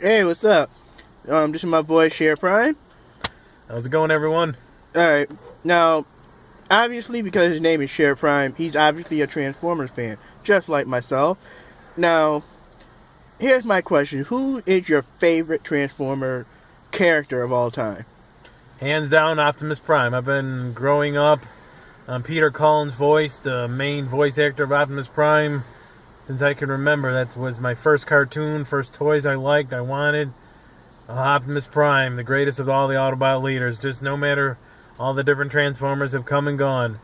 Hey, what's up? This is my boy SherPrime. How's it going, everyone? Alright, now, obviously, because his name is SherPrime, he's obviously a Transformers fan, just like myself. Now, here's my question. Who is your favorite Transformer character of all time? Hands down, Optimus Prime. I've been growing up on Peter Cullen's voice, the main voice actor of Optimus Prime, since I can remember. That was my first cartoon, first toys I liked, I wanted. Optimus Prime, the greatest of all the Autobot leaders. Just no matter, all the different Transformers have come and gone.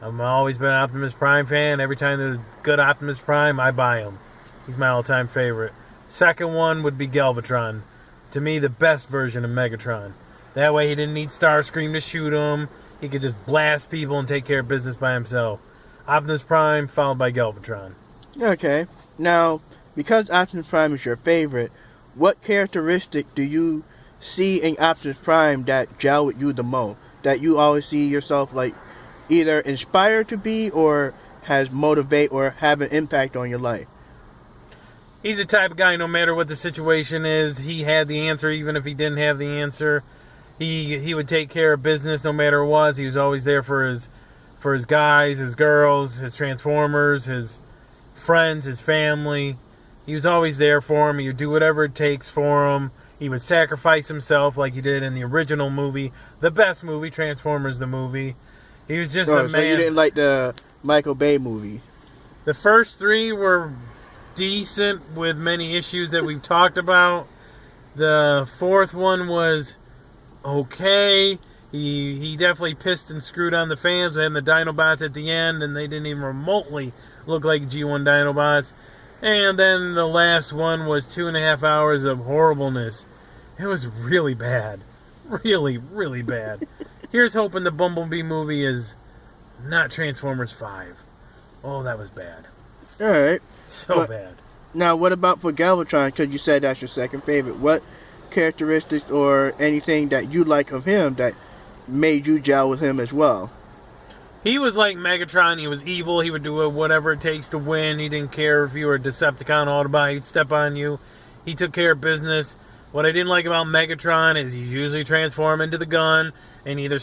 I've always been an Optimus Prime fan. Every time there's a good Optimus Prime, I buy him. He's my all-time favorite. Second one would be Galvatron. To me, the best version of Megatron. That way he didn't need Starscream to shoot him. He could just blast people and take care of business by himself. Optimus Prime, followed by Galvatron. Okay, now, because Optimus Prime is your favorite, what characteristic do you see in Optimus Prime that gel with you the most? That you always see yourself, like, either inspired to be or has motivate or have an impact on your life? He's the type of guy, no matter what the situation is, he had the answer even if he didn't have the answer. He would take care of business no matter what. He was always there for his guys, his girls, his Transformers, his friends, his family. He was always there for him. He would do whatever it takes for him. He would sacrifice himself like he did in the original movie, the best movie, Transformers the movie. He was just a man. So you didn't like the Michael Bay movie? The first three were decent with many issues that we've talked about. The fourth one was okay. He definitely pissed and screwed on the fans and the Dinobots at the end, and they didn't even remotely look like G1 Dinobots. And then the last one was 2.5 hours of horribleness. It was really bad. Really, really bad. Here's hoping the Bumblebee movie is not Transformers 5. Oh, that was bad. Alright. So bad. Now, what about for Galvatron? Because you said that's your second favorite. What characteristics or anything that you like of him that made you gel with him as well? He was like Megatron. He was evil. He would do whatever it takes to win. He didn't care if you were a Decepticon Autobot. He'd step on you. He took care of business. What I didn't like about Megatron is he usually transformed into the gun, and either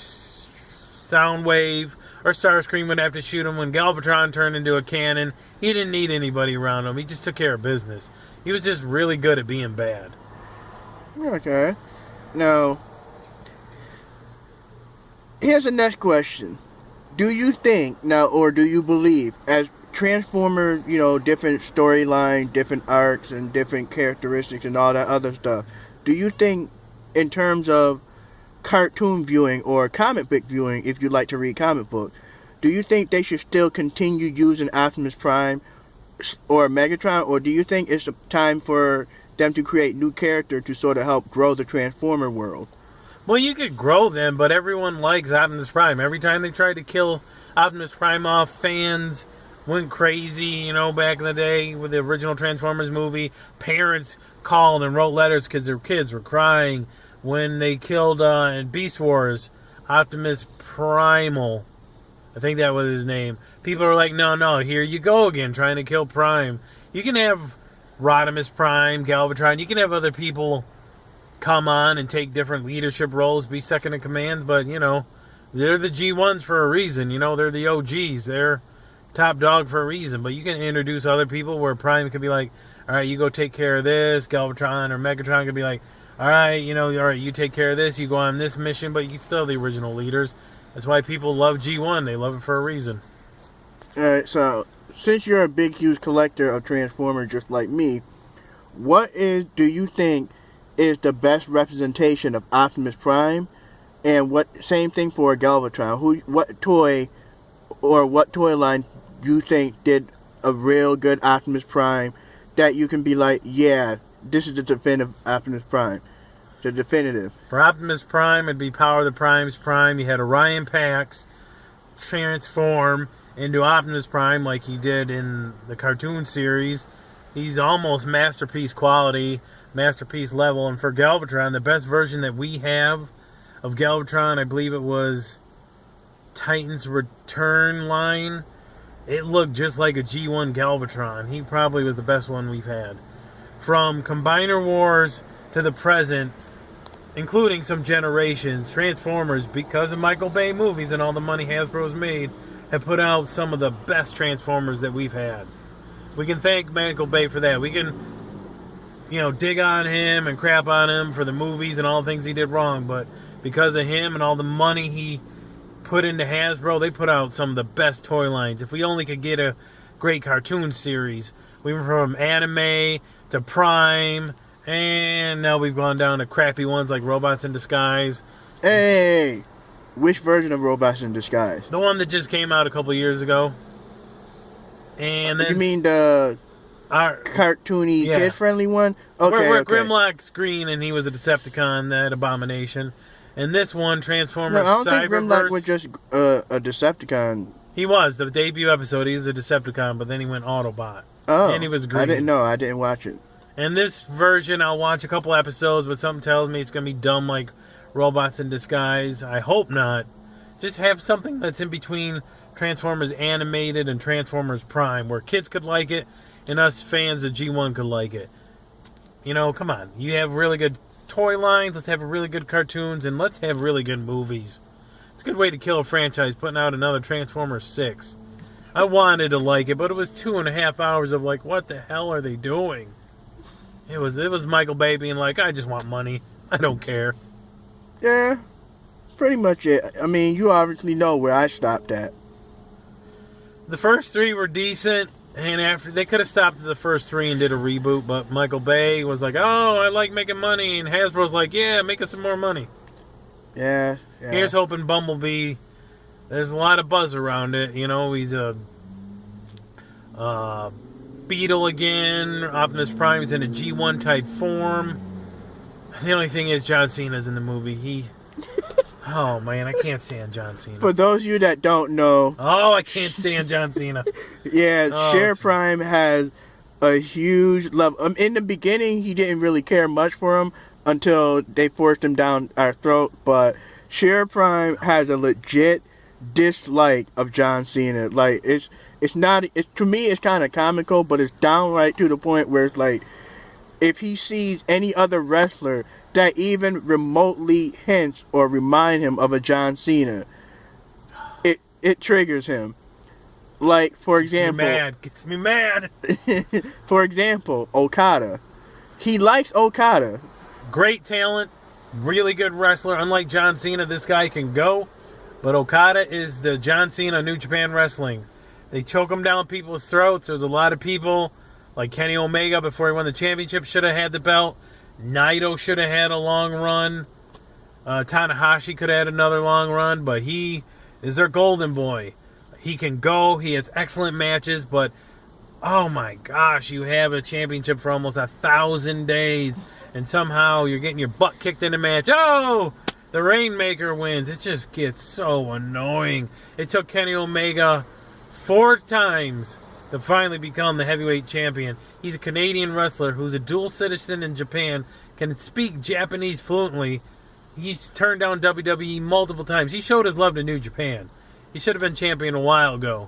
Soundwave or Starscream would have to shoot him. When Galvatron turned into a cannon, he didn't need anybody around him. He just took care of business. He was just really good at being bad. Okay. Now, here's the next question. Do you think now, or do you believe, as Transformers, different storyline, different arcs, and different characteristics, and all that other stuff, do you think, in terms of cartoon viewing or comic book viewing, if you like to read comic books, do you think they should still continue using Optimus Prime or Megatron, or do you think it's time for them to create new characters to sort of help grow the Transformer world? Well, you could grow them, but everyone likes Optimus Prime. Every time they tried to kill Optimus Prime off, fans went crazy, back in the day with the original Transformers movie. Parents called and wrote letters because their kids were crying. When they killed in Beast Wars, Optimus Primal, I think that was his name. People were like, no, here you go again, trying to kill Prime. You can have Rodimus Prime, Galvatron, you can have other people come on and take different leadership roles, be second in command, but, they're the G1s for a reason. They're the OGs. They're top dog for a reason. But you can introduce other people where Prime could be like, all right, you go take care of this. Galvatron or Megatron could be like, all right, you take care of this. You go on this mission, but you still have the original leaders. That's why people love G1. They love it for a reason. Alright, so, since you're a big, huge collector of Transformers just like me, do you think is the best representation of Optimus Prime, and same thing for Galvatron? What toy line you think did a real good Optimus Prime that you can be like, yeah, this is the definitive Optimus Prime, the definitive? For Optimus Prime, it'd be Power of the Primes Prime. You had Orion Pax transform into Optimus Prime like he did in the cartoon series. He's almost masterpiece quality, masterpiece level. And for Galvatron, the best version that we have of Galvatron, I believe it was Titan's Return line. It looked just like a G1 Galvatron. He probably was the best one we've had. from Combiner Wars to the present, including some generations, Transformers, because of Michael Bay movies and all the money Hasbro's made, have put out some of the best Transformers that we've had. We can thank Michael Bay for that. We can, dig on him and crap on him for the movies and all the things he did wrong, but because of him and all the money he put into Hasbro, they put out some of the best toy lines. If we only could get a great cartoon series, we went from anime to Prime, and now we've gone down to crappy ones like Robots in Disguise. Hey, which version of Robots in Disguise? The one that just came out a couple years ago. And then you mean the cartoony, kid-friendly one? Okay, where Grimlock's green and he was a Decepticon, that abomination. And this one, Transformers Cyberverse. No, I don't think Grimlock was just a Decepticon. He was. The debut episode, he was a Decepticon, but then he went Autobot. Oh, and he was green. I didn't know. I didn't watch it. And this version, I'll watch a couple episodes, but something tells me it's going to be dumb like Robots in Disguise. I hope not. Just have something that's in between Transformers Animated and Transformers Prime, where kids could like it, and us fans of G1 could like it. Come on. You have really good toy lines, let's have really good cartoons, and let's have really good movies. It's a good way to kill a franchise, putting out another Transformers 6. I wanted to like it, but it was 2.5 hours of like, what the hell are they doing? It was Michael Bay being like, I just want money. I don't care. Yeah, pretty much it. I mean, you obviously know where I stopped at. The first 3 were decent, and after they could have stopped at the first 3 and did a reboot, but Michael Bay was like, oh, I like making money, and Hasbro's like, yeah, make us some more money. Yeah. Here's hoping Bumblebee, there's a lot of buzz around it, he's a Beetle again, Optimus Prime is in a G1 type form. The only thing is John Cena's in the movie. Oh man, I can't stand John Cena. For those of you that don't know... Oh, I can't stand John Cena. Yeah, SherPrime has a huge love. In the beginning, he didn't really care much for him until they forced him down our throat, but SherPrime has a legit dislike of John Cena. Like, it's not... to me, it's kind of comical, but it's downright to the point where it's like, if he sees any other wrestler that even remotely hints or remind him of a John Cena, it triggers him. Like, for example... Gets me mad. For example, Okada. He likes Okada. Great talent, really good wrestler. Unlike John Cena, this guy can go. But Okada is the John Cena of New Japan Wrestling. They choke him down people's throats. There's a lot of people, like Kenny Omega, before he won the championship, should have had the belt. Naito should have had a long run. Tanahashi could have had another long run, but he is their golden boy. He can go. He has excellent matches, but oh my gosh, you have a championship for almost 1,000 days, and somehow you're getting your butt kicked in a match. Oh, the Rainmaker wins. It just gets so annoying. It took Kenny Omega 4 times to finally become the heavyweight champion. He's a Canadian wrestler who's a dual citizen in Japan, can speak Japanese fluently. He's turned down WWE multiple times. He showed his love to New Japan. He should have been champion a while ago.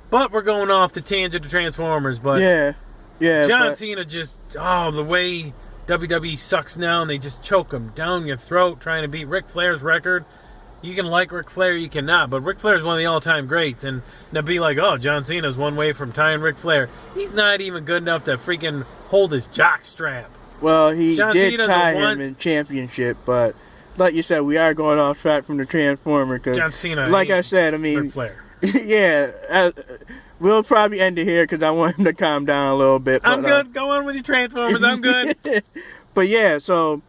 But we're going off the tangent to Transformers. But yeah. John Cena just, the way WWE sucks now, and they just choke him down your throat trying to beat Ric Flair's record. You can like Ric Flair, you cannot, but Ric Flair is one of the all-time greats, and to be like, oh, John Cena's one way from tying Ric Flair. He's not even good enough to freaking hold his jock strap. Well, he did tie him in championship, but like you said, we are going off track from the Transformer, because, John Cena, like I said, I mean, Ric Flair. Yeah, we'll probably end it here because I want him to calm down a little bit. I'm good. Go on with your Transformers. I'm good. But yeah, so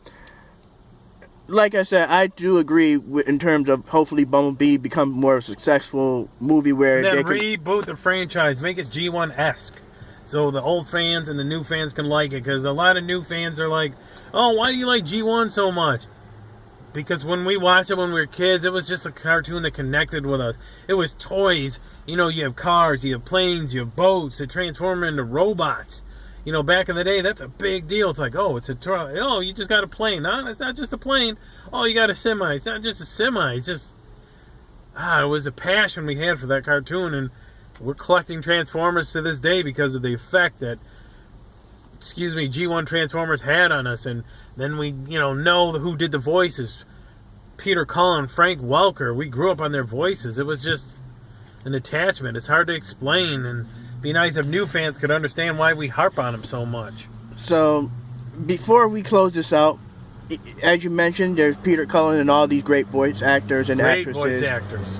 like I said, I do agree in terms of hopefully Bumblebee become more of a successful movie where and then reboot the franchise, make it G1-esque, so the old fans and the new fans can like it. Because a lot of new fans are like, "Oh, why do you like G1 so much?" Because when we watched it when we were kids, it was just a cartoon that connected with us. It was toys. You know, you have cars, you have planes, you have boats that transform into robots. You know, back in the day, that's a big deal. It's like, oh, it's a truck. Oh, you just got a plane. No, it's not just a plane. Oh, you got a semi. It's not just a semi. It's just, it was a passion we had for that cartoon. And we're collecting Transformers to this day because of the effect that G1 Transformers had on us, and then we, know who did the voices. Peter Cullen, Frank Welker. We grew up on their voices. It was just an attachment. It's hard to explain, and it'd be nice if new fans could understand why we harp on them so much. So, before we close this out, as you mentioned, there's Peter Cullen and all these great voice actors and actresses. Great voice actors.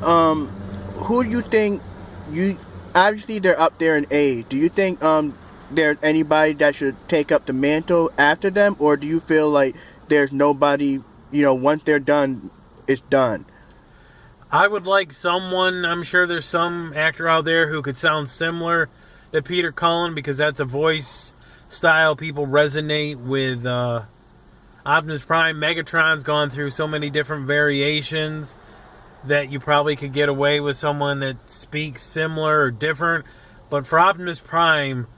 Who do you think obviously they're up there in age. Do you think there's anybody that should take up the mantle after them, or do you feel like there's nobody, once they're done, it's done? I would like someone, I'm sure there's some actor out there who could sound similar to Peter Cullen, because that's a voice style people resonate with. Optimus Prime, Megatron's gone through so many different variations that you probably could get away with someone that speaks similar or different. But for Optimus Prime,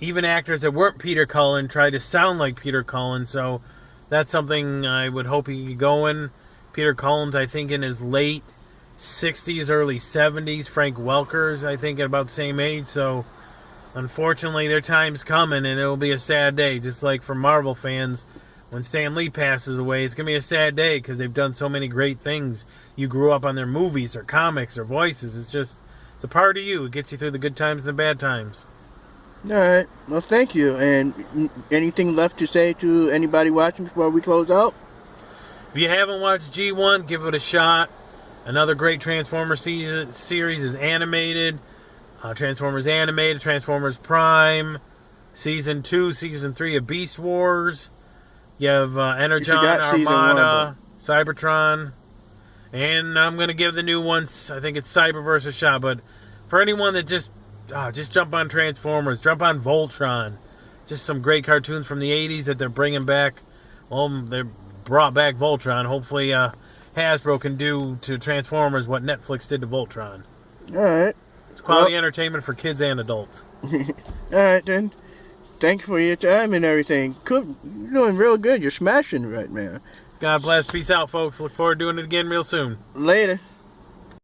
even actors that weren't Peter Cullen try to sound like Peter Cullen, so that's something I would hope he could go in. Peter Cullen's, I think, in his late 60s, early 70s. Frank Welker's, I think, at about the same age. So, unfortunately, their time's coming, and it'll be a sad day. Just like for Marvel fans, when Stan Lee passes away, it's going to be a sad day because they've done so many great things. You grew up on their movies or comics or voices. It's a part of you. It gets you through the good times and the bad times. All right. Well, thank you. And anything left to say to anybody watching before we close out? If you haven't watched G1, give it a shot. Another great Transformers series is animated. Transformers Animated, Transformers Prime, Season 2, Season 3 of Beast Wars. You have Energon, Armada, Cybertron. And I'm going to give the new ones, I think it's Cyberverse, a shot. But for anyone that just jump on Transformers, jump on Voltron. Just some great cartoons from the 80s that they're bringing back. Well, they brought back Voltron. Hopefully Hasbro can do to Transformers what Netflix did to Voltron. All right. It's quality entertainment for kids and adults. All right, then. Thanks for your time and everything. Cool. You're doing real good. You're smashing right now. God bless. Peace out, folks. Look forward to doing it again real soon. Later.